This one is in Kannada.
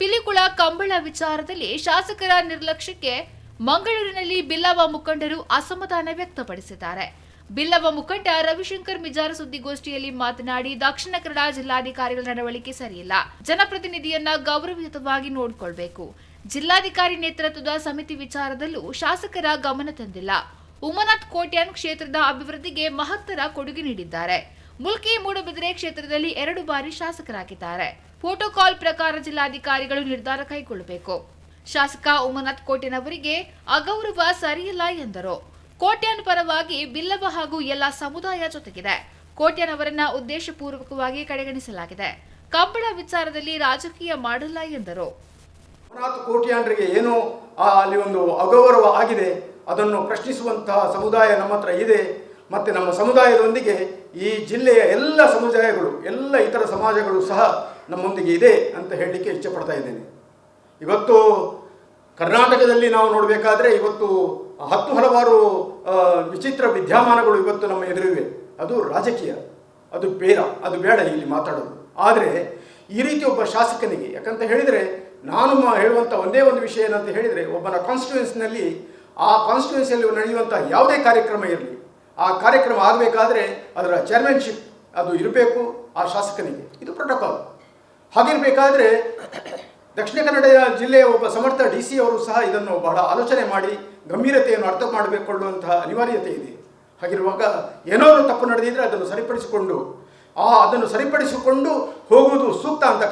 ಪಿಲಿಕುಳ ಕಂಬಳ ವಿಚಾರದಲ್ಲಿ ಶಾಸಕರ ನಿರ್ಲಕ್ಷ್ಯಕ್ಕೆ ಮಂಗಳೂರಿನಲ್ಲಿ ಬಿಲ್ಲವ ಮುಖಂಡರು ಅಸಮಾಧಾನ ವ್ಯಕ್ತಪಡಿಸಿದ್ದಾರೆ. ಬಿಲ್ಲವ ಮುಖಂಡ ರವಿಶಂಕರ್ ಮಿಜಾರ ಸುದ್ದಿಗೋಷ್ಠಿಯಲ್ಲಿ ಮಾತನಾಡಿ, ದಕ್ಷಿಣ ಕನ್ನಡ ಜಿಲ್ಲಾಧಿಕಾರಿಗಳ ನಡವಳಿಕೆ ಸರಿಯಿಲ್ಲ. ಜನಪ್ರತಿನಿಧಿಯನ್ನ ಗೌರವಯುತವಾಗಿ ನೋಡಿಕೊಳ್ಬೇಕು. ಜಿಲ್ಲಾಧಿಕಾರಿ ನೇತೃತ್ವದ ಸಮಿತಿ ವಿಚಾರದಲ್ಲೂ ಶಾಸಕರ ಗಮನ ತಂದಿಲ್ಲ. ಉಮನಾಥ್ ಕೋಟ್ಯಾನ್ ಕ್ಷೇತ್ರದ ಅಭಿವೃದ್ಧಿಗೆ ಮಹತ್ತರ ಕೊಡುಗೆ ನೀಡಿದ್ದಾರೆ. ಮುಲ್ಕಿ ಮೂಡಬಿದರೆ ಕ್ಷೇತ್ರದಲ್ಲಿ 2 ಬಾರಿ ಶಾಸಕರಾಗಿದ್ದಾರೆ. ಪ್ರೋಟೋಕಾಲ್ ಪ್ರಕಾರ ಜಿಲ್ಲಾಧಿಕಾರಿಗಳು ನಿರ್ಧಾರ ಕೈಗೊಳ್ಳಬೇಕು. ಶಾಸಕ ಉಮನಾಥ್ ಕೋಟ್ಯಾನ್ ಅವರಿಗೆ ಅಗೌರವ ಸರಿಯಿಲ್ಲ ಎಂದರು. ಕೋಟ್ಯಾನ್ ಪರವಾಗಿ ಬಿಲ್ಲವ ಹಾಗೂ ಎಲ್ಲ ಸಮುದಾಯ ಜೊತೆಗಿದೆ. ಕೋಟ್ಯಾನ್ ಅವರನ್ನ ಉದ್ದೇಶಪೂರ್ವಕವಾಗಿ ಕಡೆಗಣಿಸಲಾಗಿದೆ. ಕಂಬಳ ವಿಚಾರದಲ್ಲಿ ರಾಜಕೀಯ ಮಾಡಲ್ಲ ಎಂದರು. ಉಮನಾಥ್ ಕೋಟ್ಯಾನ್ರಿಗೆ ಏನೋ ಅಲ್ಲಿ ಒಂದು ಅಗೌರವ ಆಗಿದೆ, ಅದನ್ನು ಪ್ರಶ್ನಿಸುವಂತಹ ಸಮುದಾಯ ನಮ್ಮ ಹತ್ರ ಇದೆ. ಮತ್ತು ನಮ್ಮ ಸಮುದಾಯದೊಂದಿಗೆ ಈ ಜಿಲ್ಲೆಯ ಎಲ್ಲ ಸಮುದಾಯಗಳು, ಎಲ್ಲ ಇತರ ಸಮಾಜಗಳು ಸಹ ನಮ್ಮೊಂದಿಗೆ ಇದೆ ಅಂತ ಹೇಳಲಿಕ್ಕೆ ಇಷ್ಟಪಡ್ತಾ ಇದ್ದೇನೆ. ಇವತ್ತು ಕರ್ನಾಟಕದಲ್ಲಿ ನಾವು ನೋಡಬೇಕಾದ್ರೆ ಇವತ್ತು ಹಲವಾರು ವಿಚಿತ್ರ ವಿದ್ಯಮಾನಗಳು ಇವತ್ತು ನಮ್ಮ ಎದುರಿವೆ. ಅದು ರಾಜಕೀಯ, ಅದು ಬೇಡ ಇಲ್ಲಿ ಮಾತಾಡೋದು. ಆದರೆ ಈ ರೀತಿ ಒಬ್ಬ ಶಾಸಕನಿಗೆ, ಯಾಕಂತ ಹೇಳಿದರೆ ನಾನು ಹೇಳುವಂಥ ಒಂದೇ ಒಂದು ವಿಷಯ ಏನಂತ ಹೇಳಿದರೆ, ಒಬ್ಬನ ಕಾನ್ಸ್ಟಿಟ್ಯೂನ್ಸಿನಲ್ಲಿ ಆ ಕಾನ್ಸ್ಟಿಟ್ಯೂನ್ಸಿಯಲ್ಲಿ ನಡೆಯುವಂಥ ಯಾವುದೇ ಕಾರ್ಯಕ್ರಮ ಇರಲಿ, ಆ ಕಾರ್ಯಕ್ರಮ ಆಗಬೇಕಾದ್ರೆ ಅದರ ಚೇರ್ಮನ್ಶಿಪ್ ಅದು ಇರಬೇಕು ಆ ಶಾಸಕನಿಗೆ. ಇದು ಪ್ರೋಟೋಕಾಲ್. ಹಾಗಿರಬೇಕಾದ್ರೆ ದಕ್ಷಿಣ ಕನ್ನಡ ಜಿಲ್ಲೆಯ ಒಬ್ಬ ಸಮರ್ಥ DC ಅವರು ಸಹ ಇದನ್ನು ಬಹಳ ಆಲೋಚನೆ ಮಾಡಿ ಗಂಭೀರತೆಯನ್ನು ಅರ್ಥ ಮಾಡಿಕೊಳ್ಳುವಂತಹ ಅನಿವಾರ್ಯತೆ ಇದೆ. ಹಾಗಿರುವಾಗ ಏನೋ ತಪ್ಪು ನಡೆದಿದ್ರೆ ಅದನ್ನು ಸರಿಪಡಿಸಿಕೊಂಡು ಹೋಗುವುದು ಸೂಕ್ತ ಅಂತ ಕಾಣ್ತದೆ.